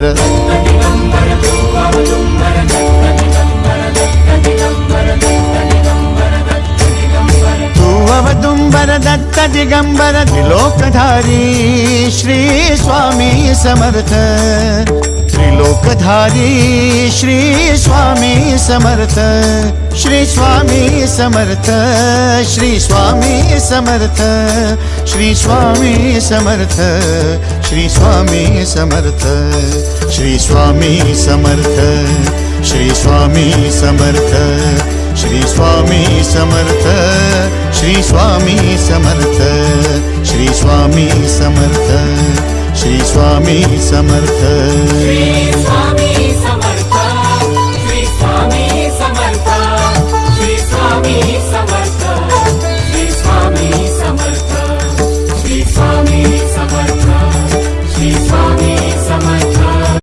Tu अवदुंबर Datta Digambar त्रिलोकधारी Shri Swami Samarth, त्रिलोकधारी Shri Swami Samarth, Shri Swami Samarth, Shri Swami Samarth, Shri Swami Samarth, Shri Swami Samarth, Shri Swami Samarth, Shri Swami Samarth, Shri Swami Samarth, Shri Swami Samarth, Shri Swami Samarth, Shri Swami Samarth.